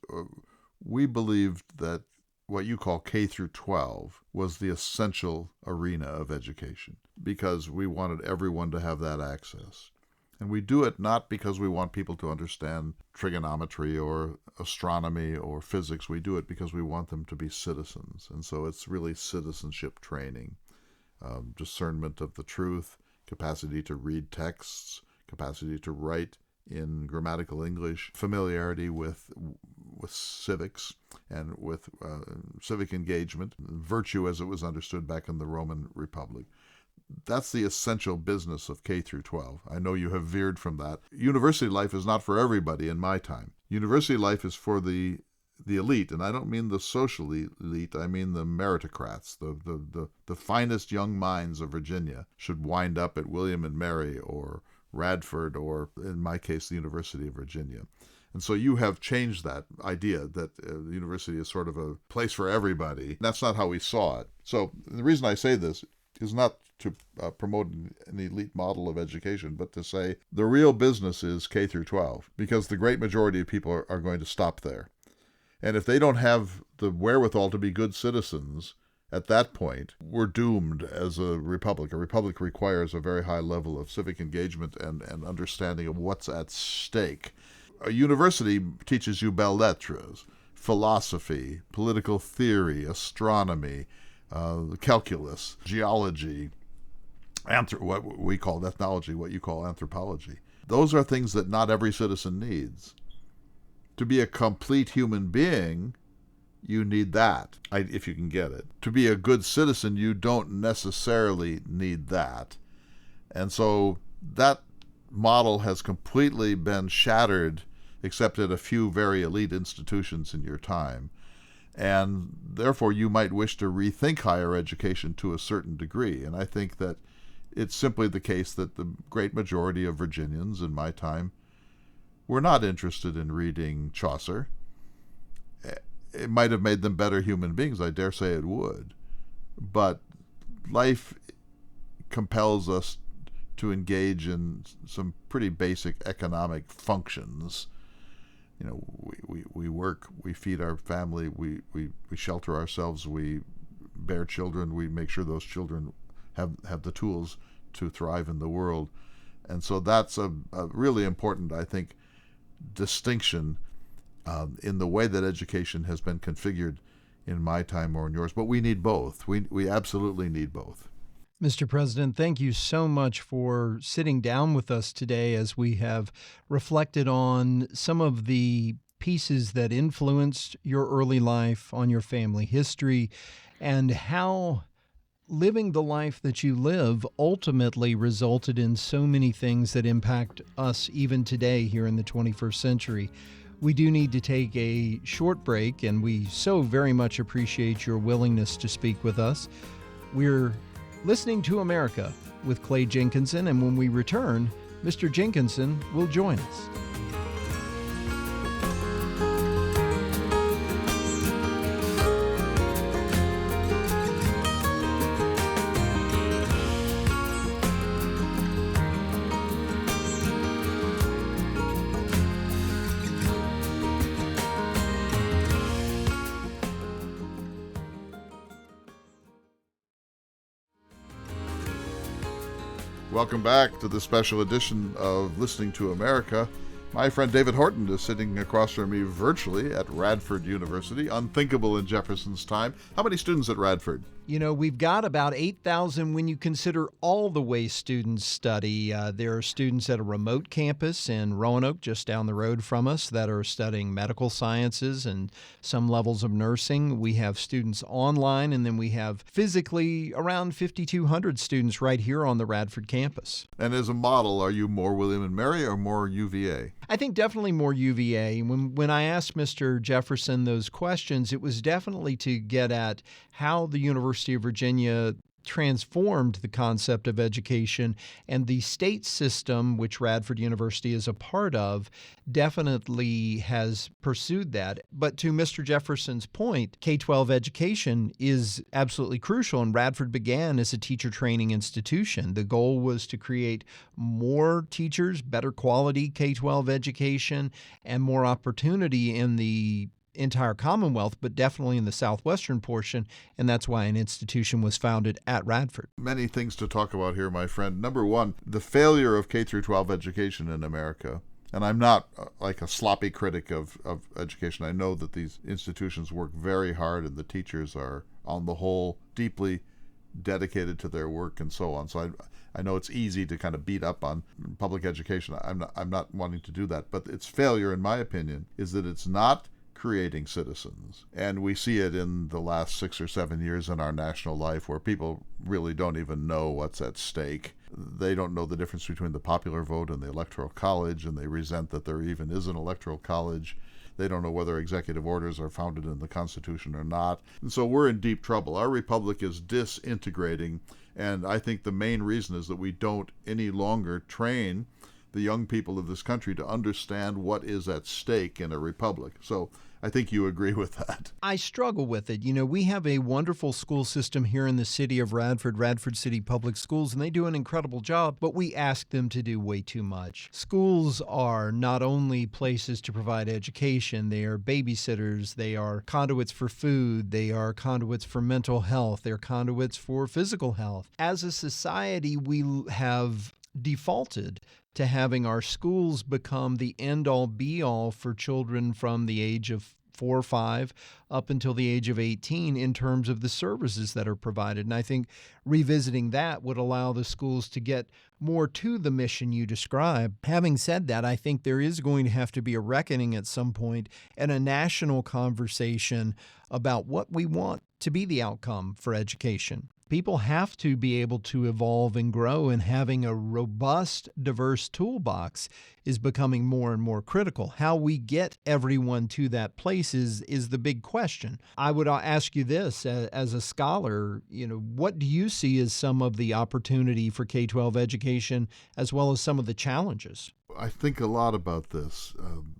we believed that what you call K through 12 was the essential arena of education because we wanted everyone to have that access. And we do it not because we want people to understand trigonometry or astronomy or physics. We do it because we want them to be citizens. And so it's really citizenship training, discernment of the truth, capacity to read texts, capacity to write in grammatical English, familiarity with civics and with civic engagement, virtue as it was understood back in the Roman Republic. That's the essential business of K through 12. I know you have veered from that. University life is not for everybody in my time. University life is for the elite, and I don't mean the social elite, I mean the meritocrats, the finest young minds of Virginia should wind up at William and Mary or Radford or, in my case, the University of Virginia. And so you have changed that idea that the university is sort of a place for everybody. That's not how we saw it. So the reason I say this is not to promote an elite model of education, but to say the real business is K through 12, because the great majority of people are going to stop there. And if they don't have the wherewithal to be good citizens, at that point, we're doomed as a republic. A republic requires a very high level of civic engagement and understanding of what's at stake. A university teaches you belles lettres, philosophy, political theory, astronomy, calculus, geology, what we call ethnology, what you call anthropology. Those are things that not every citizen needs. To be a complete human being, you need that, if you can get it. To be a good citizen, you don't necessarily need that. And so that model has completely been shattered, except at a few very elite institutions in your time. And therefore, you might wish to rethink higher education to a certain degree. And I think that it's simply the case that the great majority of Virginians in my time were not interested in reading Chaucer. It might have made them better human beings. I dare say it would. But life compels us to engage in some pretty basic economic functions. You know, we work, we feed our family, we shelter ourselves, we bear children, we make sure those children have the tools to thrive in the world. And so that's a really important, I think, distinction in the way that education has been configured in my time or in yours. But we need both. We absolutely need both. Mr. President, thank you so much for sitting down with us today as we have reflected on some of the pieces that influenced your early life, on your family history, and how living the life that you live ultimately resulted in so many things that impact us even today here in the 21st century. We do need to take a short break, and we so very much appreciate your willingness to speak with us. We're listening to America with Clay Jenkinson, and when we return, Mr. Jenkinson will join us. Welcome back to the special edition of Listening to America. My friend David Horton is sitting across from me virtually at Radford University, unthinkable in Jefferson's time. How many students at Radford? You know, we've got about 8,000 when you consider all the way students study. There are students at a remote campus in Roanoke, just down the road from us, that are studying medical sciences and some levels of nursing. We have students online, and then we have physically around 5,200 students right here on the Radford campus. And as a model, are you more William and Mary or more UVA? I think definitely more UVA. When I asked Mr. Jefferson those questions, it was definitely to get at how the University of Virginia transformed the concept of education, and the state system, which Radford University is a part of, definitely has pursued that. But to Mr. Jefferson's point, K-12 education is absolutely crucial, and Radford began as a teacher training institution. The goal was to create more teachers, better quality K-12 education, and more opportunity in the entire Commonwealth, but definitely in the southwestern portion, and that's why an institution was founded at Radford. Many things to talk about here, my friend. Number one, the failure of K through 12 education in America. And I'm not like a sloppy critic of education. I know that these institutions work very hard and the teachers are, on the whole, deeply dedicated to their work and so on. So I know it's easy to kind of beat up on public education. I'm not wanting to do that. But its failure, in my opinion, is that it's not creating citizens. And we see it in the last 6 or 7 years in our national life where people really don't even know what's at stake. They don't know the difference between the popular vote and the electoral college, and they resent that there even is an electoral college. They don't know whether executive orders are founded in the Constitution or not. And so we're in deep trouble. Our republic is disintegrating, and I think the main reason is that we don't any longer train the young people of this country to understand what is at stake in a republic. So I think you agree with that. I struggle with it. You know, we have a wonderful school system here in the city of Radford, Radford City Public Schools, and they do an incredible job, but we ask them to do way too much. Schools are not only places to provide education, they are babysitters, they are conduits for food, they are conduits for mental health, they're conduits for physical health. As a society, we have defaulted to having our schools become the end-all be-all for children from the age of 4 or 5 up until the age of 18 in terms of the services that are provided. And I think revisiting that would allow the schools to get more to the mission you describe. Having said that, I think there is going to have to be a reckoning at some point and a national conversation about what we want to be the outcome for education. People have to be able to evolve and grow, and having a robust, diverse toolbox is becoming more and more critical. How we get everyone to that place is the big question. I would ask you this, as a scholar, what do you see as some of the opportunity for K-12 education as well as some of the challenges? I think a lot about this.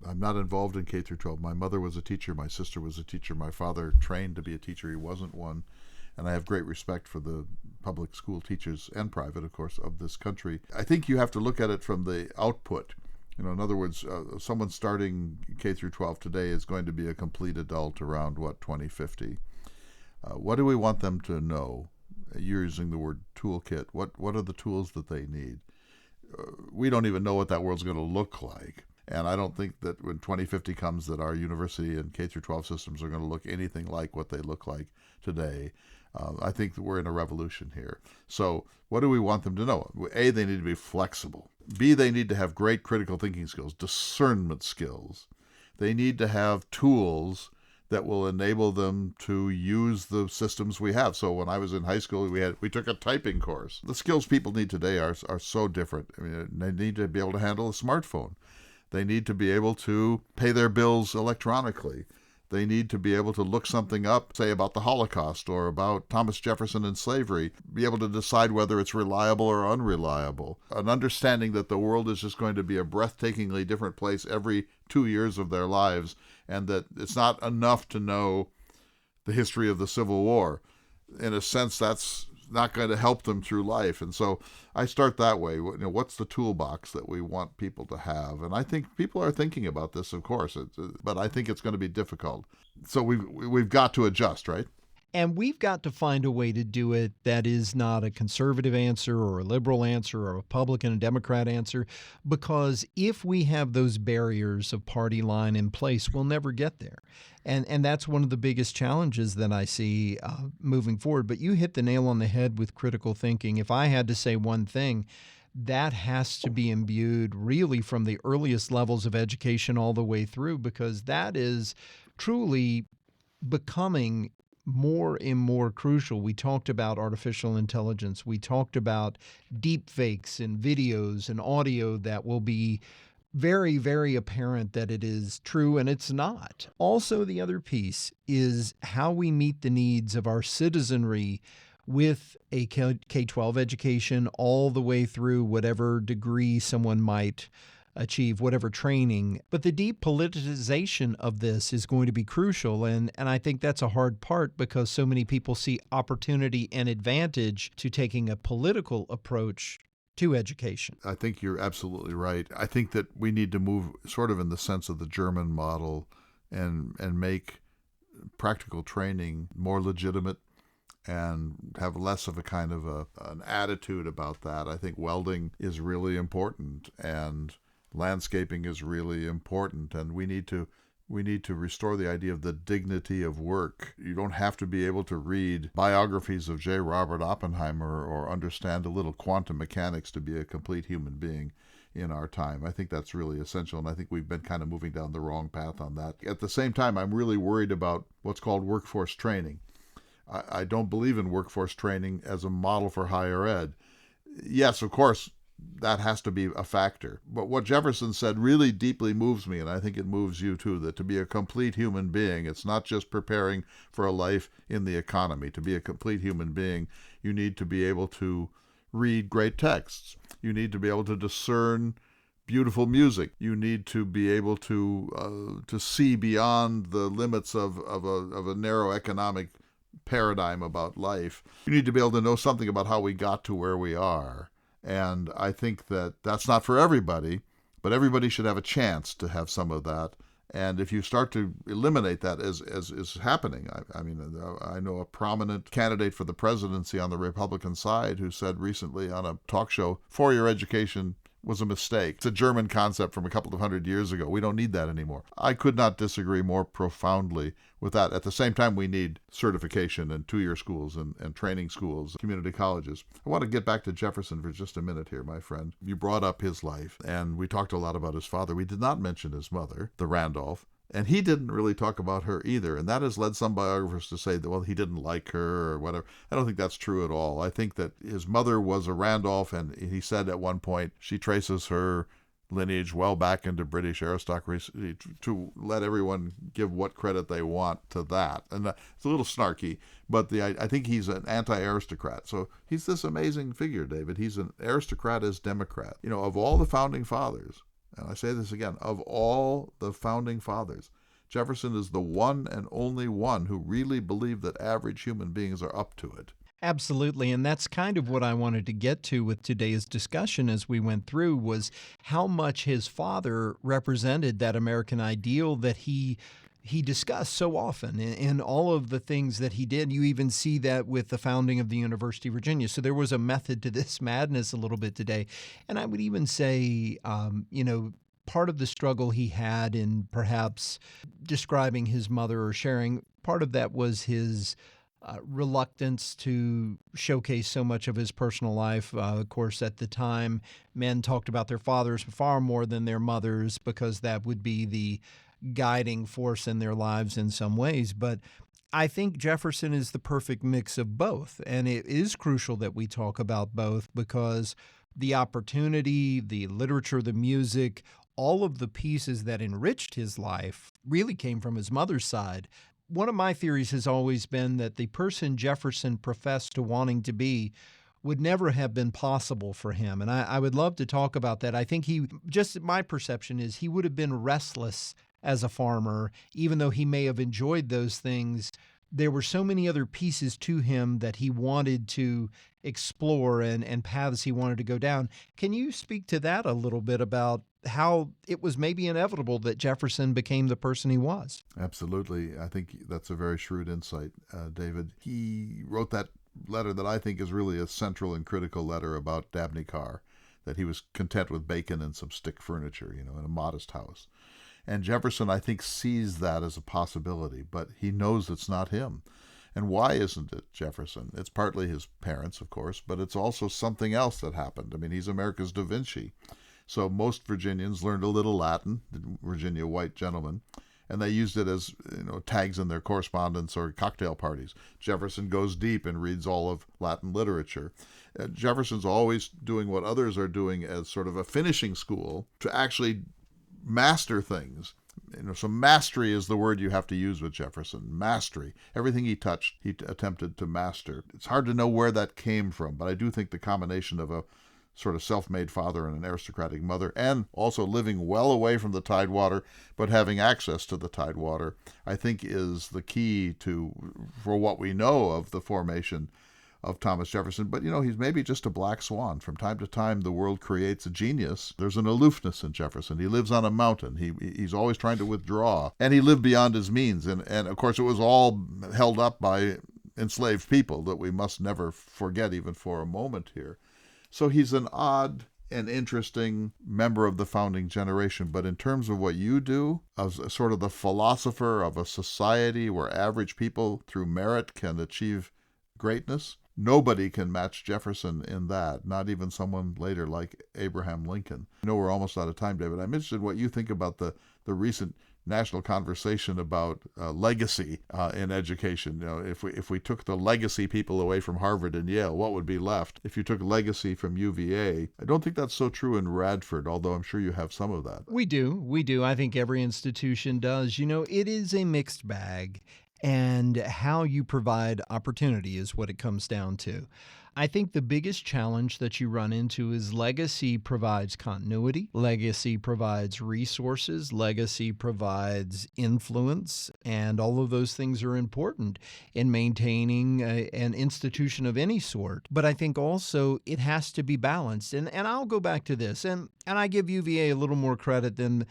I'm not involved in K through 12. My mother was a teacher. My sister was a teacher. My father trained to be a teacher. He wasn't one. And I have great respect for the public school teachers and private, of course, of this country. I think you have to look at it from the output. In other words, someone starting K through 12 today is going to be a complete adult around, 2050. What do we want them to know? You're using the word toolkit. What are the tools that they need? We don't even know what that world's going to look like. And I don't think that when 2050 comes that our university and K through 12 systems are going to look anything like what they look like today. I think that we're in a revolution here. So what do we want them to know? A, they need to be flexible. B, they need to have great critical thinking skills, discernment skills. They need to have tools that will enable them to use the systems we have. So when I was in high school, we took a typing course. The skills people need today are so different. I mean, they need to be able to handle a smartphone. They need to be able to pay their bills electronically. They need to be able to look something up, say about the Holocaust or about Thomas Jefferson and slavery, be able to decide whether it's reliable or unreliable. An understanding that the world is just going to be a breathtakingly different place every 2 years of their lives, and that it's not enough to know the history of the Civil War. In a sense, that's not going to help them through life. And so I start that way. What's the toolbox that we want people to have? And I think people are thinking about this, of course, but I think it's going to be difficult. So we've got to adjust, right? And we've got to find a way to do it that is not a conservative answer or a liberal answer or a Republican and Democrat answer, because if we have those barriers of party line in place, we'll never get there. And that's one of the biggest challenges that I see moving forward. But you hit the nail on the head with critical thinking. If I had to say one thing, that has to be imbued really from the earliest levels of education all the way through, because that is truly becoming more and more crucial. We talked about artificial intelligence. We talked about deep fakes and videos and audio that will be very, very apparent that it is true and it's not. Also, the other piece is how we meet the needs of our citizenry with a K-12 education all the way through whatever degree someone might achieve, whatever training. But the deep politicization of this is going to be crucial. And I think that's a hard part because so many people see opportunity and advantage to taking a political approach to education. I think you're absolutely right. I think that we need to move sort of in the sense of the German model and make practical training more legitimate and have less of a kind of an attitude about that. I think welding is really important and landscaping is really important, and we need to restore the idea of the dignity of work. You don't have to be able to read biographies of J. Robert Oppenheimer or understand a little quantum mechanics to be a complete human being in our time. I think that's really essential, and I think we've been kind of moving down the wrong path on that. At the same time, I'm really worried about what's called workforce training. I don't believe in workforce training as a model for higher ed. Yes, of course, that has to be a factor. But what Jefferson said really deeply moves me, and I think it moves you too, that to be a complete human being, it's not just preparing for a life in the economy. To be a complete human being, you need to be able to read great texts. You need to be able to discern beautiful music. You need to be able to see beyond the limits of a narrow economic paradigm about life. You need to be able to know something about how we got to where we are. And I think that that's not for everybody, but everybody should have a chance to have some of that. And if you start to eliminate that as is happening, I mean, I know a prominent candidate for the presidency on the Republican side who said recently on a talk show, 4-year education was a mistake. It's a German concept from a couple of hundred years ago. We don't need that anymore. I could not disagree more profoundly with that. At the same time, we need certification and 2-year schools and training schools, community colleges. I want to get back to Jefferson for just a minute here, my friend. You brought up his life, and we talked a lot about his father. We did not mention his mother, the Randolph. And he didn't really talk about her either. And that has led some biographers to say that, well, he didn't like her or whatever. I don't think that's true at all. I think that his mother was a Randolph, and he said at one point she traces her lineage well back into British aristocracy, to let everyone give what credit they want to that. And it's a little snarky, but I think he's an anti-aristocrat. So he's this amazing figure, David. He's an aristocrat as Democrat. You know, of all the founding fathers, and I say this again, of all the founding fathers, Jefferson is the one and only one who really believed that average human beings are up to it. Absolutely. And that's kind of what I wanted to get to with today's discussion as we went through, was how much his father represented that American ideal that he discussed so often in all of the things that he did. You even see that with the founding of the University of Virginia. So there was a method to this madness a little bit today. And I would even say, part of the struggle he had in perhaps describing his mother or sharing, part of that was his reluctance to showcase so much of his personal life. Of course, at the time, men talked about their fathers far more than their mothers because that would be the guiding force in their lives in some ways. But I think Jefferson is the perfect mix of both. And it is crucial that we talk about both because the opportunity, the literature, the music, all of the pieces that enriched his life really came from his mother's side. One of my theories has always been that the person Jefferson professed to wanting to be would never have been possible for him. And I would love to talk about that. I think my perception is he would have been restless as a farmer, even though he may have enjoyed those things. There were so many other pieces to him that he wanted to explore and paths he wanted to go down. Can you speak to that a little bit about how it was maybe inevitable that Jefferson became the person he was. Absolutely. I think that's a very shrewd insight, David. He wrote that letter that I think is really a central and critical letter about Dabney Carr, that he was content with bacon and some stick furniture, in a modest house. And Jefferson, I think, sees that as a possibility, but he knows it's not him. And why isn't it Jefferson? It's partly his parents, of course, but it's also something else that happened. I mean, he's America's Da Vinci. So most Virginians learned a little Latin, the Virginia white gentlemen, and they used it as tags in their correspondence or cocktail parties. Jefferson goes deep and reads all of Latin literature. Jefferson's always doing what others are doing as sort of a finishing school to actually master things. So mastery is the word you have to use with Jefferson. Mastery. Everything he touched, he attempted to master. It's hard to know where that came from, but I do think the combination of a sort of self-made father and an aristocratic mother, and also living well away from the Tidewater, but having access to the Tidewater, I think is the key for what we know of the formation of Thomas Jefferson. But, he's maybe just a black swan. From time to time, the world creates a genius. There's an aloofness in Jefferson. He lives on a mountain. He's always trying to withdraw. And he lived beyond his means. And of course, it was all held up by enslaved people that we must never forget, even for a moment here. So he's an odd and interesting member of the founding generation. But in terms of what you do, as sort of the philosopher of a society where average people through merit can achieve greatness, nobody can match Jefferson in that, not even someone later like Abraham Lincoln. We're almost out of time, David. I'm interested in what you think about the recent national conversation about legacy in education. If we took the legacy people away from Harvard and Yale, what would be left? If you took legacy from UVA, I don't think that's so true in Radford, although I'm sure you have some of that. We do. I think every institution does. It is a mixed bag, and how you provide opportunity is what it comes down to. I think the biggest challenge that you run into is legacy provides continuity, legacy provides resources, legacy provides influence, and all of those things are important in maintaining an institution of any sort. But I think also it has to be balanced. And I'll go back to this, and I give UVA a little more credit than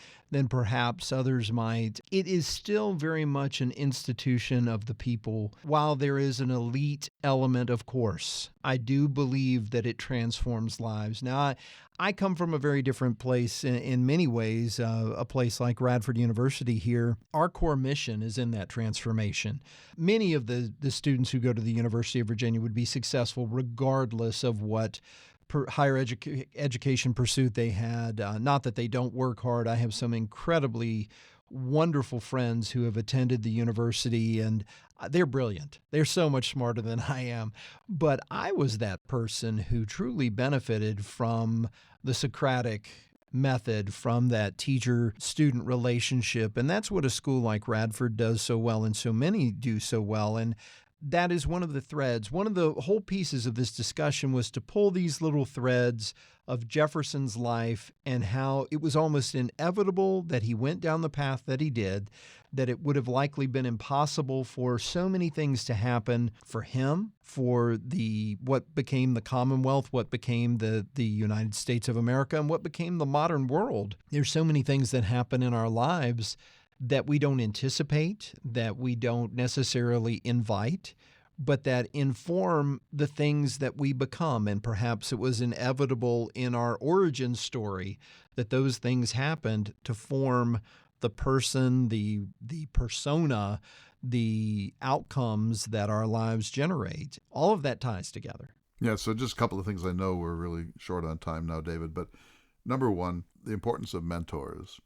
perhaps others might. It is still very much an institution of the people. While there is an elite element, of course, I do believe that it transforms lives. Now, I come from a very different place in many ways, a place like Radford University here. Our core mission is in that transformation. Many of the students who go to the University of Virginia would be successful regardless of what higher education pursuit they had. Not that they don't work hard. I have some incredibly wonderful friends who have attended the university, and they're brilliant. They're so much smarter than I am. But I was that person who truly benefited from the Socratic method, from that teacher-student relationship. And that's what a school like Radford does so well, and so many do so well. And that is one of the threads. One of the whole pieces of this discussion was to pull these little threads of Jefferson's life and how it was almost inevitable that he went down the path that he did, that it would have likely been impossible for so many things to happen for him, for what became the Commonwealth, what became the United States of America, and what became the modern world. There's so many things that happen in our lives that we don't anticipate, that we don't necessarily invite, but that inform the things that we become. And perhaps it was inevitable in our origin story that those things happened to form the person, the persona, the outcomes that our lives generate. All of that ties together. Yeah, so just a couple of things. I know we're really short on time now, David, but number one, the importance of mentors.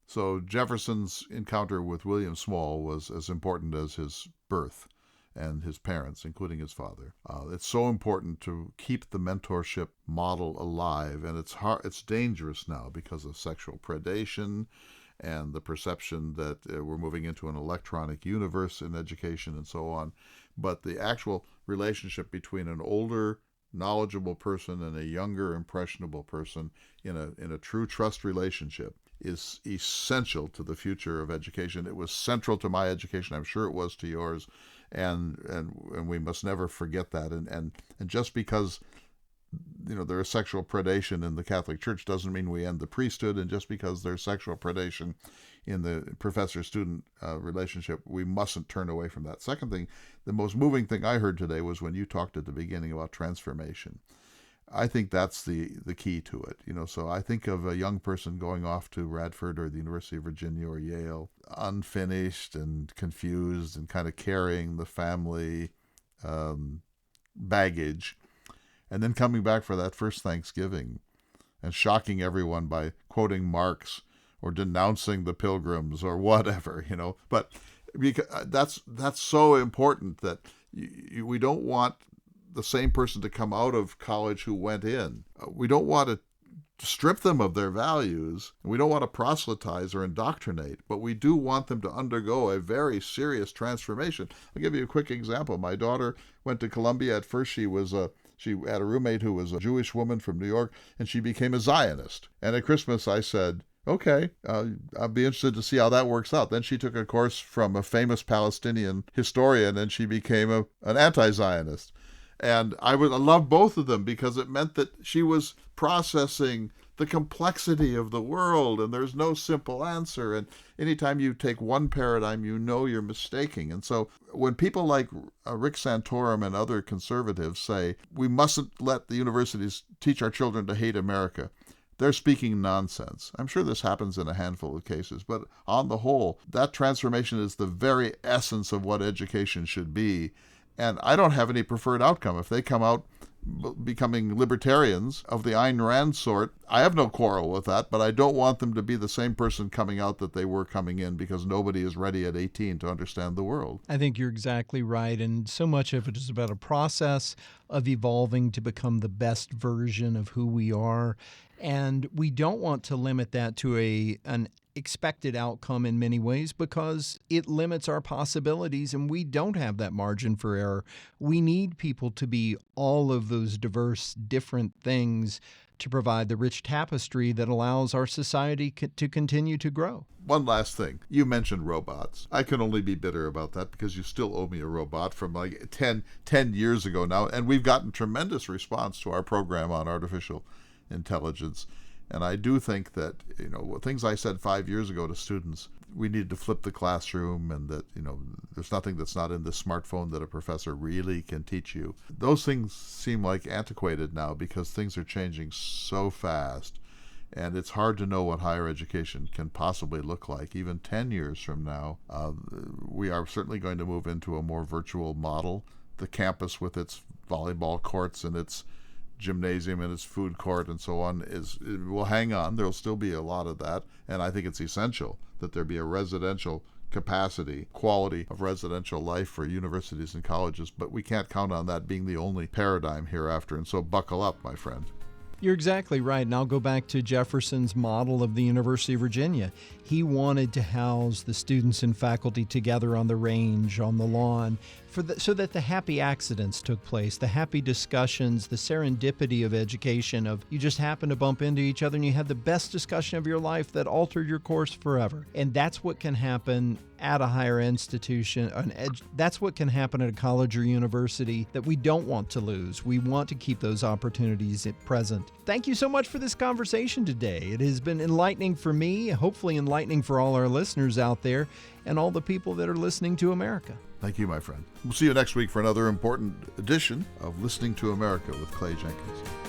So Jefferson's encounter with William Small was as important as his birth and his parents, including his father. It's so important to keep the mentorship model alive, and it's dangerous now because of sexual predation and the perception that we're moving into an electronic universe in education and so on. But the actual relationship between an older, knowledgeable person and a younger, impressionable person in a true trust relationship is essential to the future of education. It was central to my education. I'm sure it was to yours, and we must never forget that. And just because there is sexual predation in the Catholic Church doesn't mean we end the priesthood, and just because there's sexual predation in the professor-student relationship, we mustn't turn away from that. Second thing, the most moving thing I heard today was when you talked at the beginning about transformation. I think that's the key to it. So I think of a young person going off to Radford or the University of Virginia or Yale, unfinished and confused and kind of carrying the family baggage, and then coming back for that first Thanksgiving and shocking everyone by quoting Marx or denouncing the Pilgrims or whatever, But because that's so important that we don't want the same person to come out of college who went in. We don't want to strip them of their values. We don't want to proselytize or indoctrinate, but we do want them to undergo a very serious transformation. I'll give you a quick example. My daughter went to Columbia. At first, she had a roommate who was a Jewish woman from New York, and she became a Zionist. And at Christmas, I said, okay, I'll be interested to see how that works out. Then she took a course from a famous Palestinian historian, and she became an anti-Zionist. And I love both of them because it meant that she was processing the complexity of the world, and there's no simple answer. And anytime you take one paradigm, you're mistaking. And so when people like Rick Santorum and other conservatives say, we mustn't let the universities teach our children to hate America, they're speaking nonsense. I'm sure this happens in a handful of cases, but on the whole, that transformation is the very essence of what education should be. And I don't have any preferred outcome. If they come out becoming libertarians of the Ayn Rand sort, I have no quarrel with that, but I don't want them to be the same person coming out that they were coming in, because nobody is ready at 18 to understand the world. I think you're exactly right. And so much of it is about a process of evolving to become the best version of who we are. And we don't want to limit that to an expected outcome in many ways, because it limits our possibilities and we don't have that margin for error. We need people to be all of those diverse, different things to provide the rich tapestry that allows our society to continue to grow. One last thing. You mentioned robots. I can only be bitter about that because you still owe me a robot from like 10 years ago now, and we've gotten tremendous response to our program on artificial intelligence. And I do think that, things I said 5 years ago to students, we need to flip the classroom, and that, there's nothing that's not in the smartphone that a professor really can teach you. Those things seem like antiquated now because things are changing so fast. And it's hard to know what higher education can possibly look like. Even 10 years from now, we are certainly going to move into a more virtual model. The campus with its volleyball courts and its gymnasium and its food court and so on it will hang on. There'll still be a lot of that, and I think it's essential that there be a residential capacity, quality of residential life for universities and colleges, but we can't count on that being the only paradigm hereafter, and so buckle up, my friend. You're exactly right, and I'll go back to Jefferson's model of the University of Virginia. He wanted to house the students and faculty together on the range, on the lawn, so that the happy accidents took place, the happy discussions, the serendipity of education, of you just happened to bump into each other and you had the best discussion of your life that altered your course forever. And that's what can happen at a higher institution. That's what can happen at a college or university that we don't want to lose. We want to keep those opportunities present. Thank you so much for this conversation today. It has been enlightening for me, hopefully enlightening for all our listeners out there and all the people that are listening to America. Thank you, my friend. We'll see you next week for another important edition of Listening to America with Clay Jenkinson.